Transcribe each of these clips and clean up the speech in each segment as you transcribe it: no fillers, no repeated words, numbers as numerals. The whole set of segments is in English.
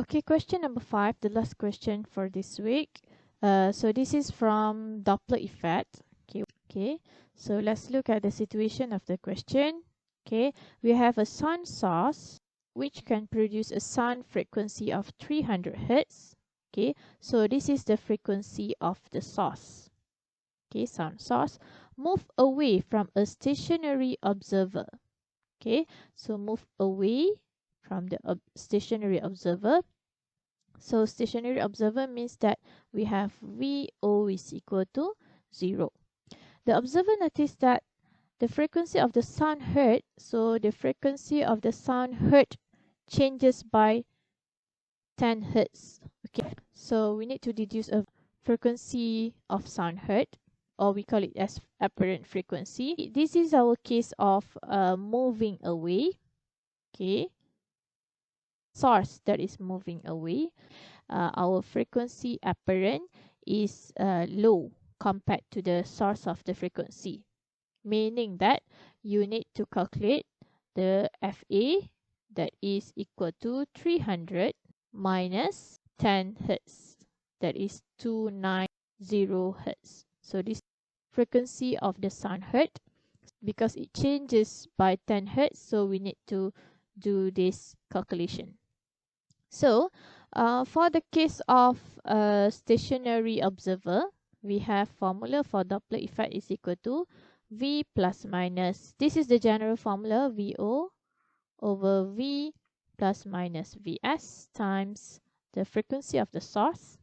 Okay, question number 5, the last question for this week. So this is from Doppler effect. Okay. So let's look at the situation of the question. Okay, we have a sun source which can produce a sound frequency of 300 Hz. Okay, so this is the frequency of the source. Okay, sound source. Move away from a stationary observer. Okay, so move away from the stationary observer. So stationary observer means that we have VO is equal to 0. The observer noticed that the frequency of the sound heard, so the frequency of the sound heard changes by 10 Hz. Okay, so we need to deduce a frequency of sound heard, or we call it as apparent frequency. This is our case of moving away. Okay, source that is moving away. Our frequency apparent is low compared to the source of the frequency, meaning that you need to calculate the FA, that is equal to 300 minus 10 Hz, that is 290 Hz. So this frequency of the sound heard, because it changes by 10 Hz, so we need to do this calculation. So for the case of a stationary observer, we have formula for Doppler effect is equal to V plus minus, this is the general formula, VO over V plus minus Vs times the frequency of the source.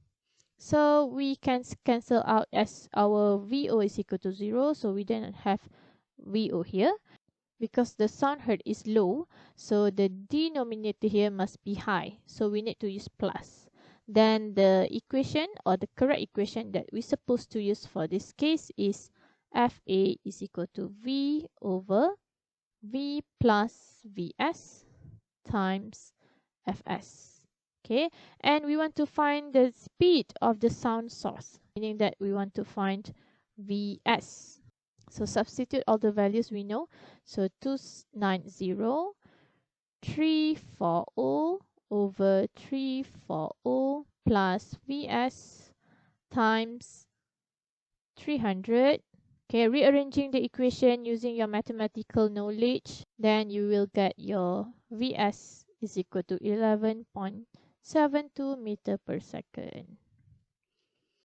So we can cancel out as our VO is equal to 0, so we don't have VO here. Because the sound heard is low, so the denominator here must be high, so we need to use plus. Then the equation, or the correct equation that we're supposed to use for this case is FA is equal to V over V plus Vs times Fs. Okay, and we want to find the speed of the sound source, meaning that we want to find Vs. So substitute all the values we know. So 290, 340 over 340 plus Vs times 300. Okay, rearranging the equation using your mathematical knowledge, then you will get your Vs is equal to 11.72 meter per second.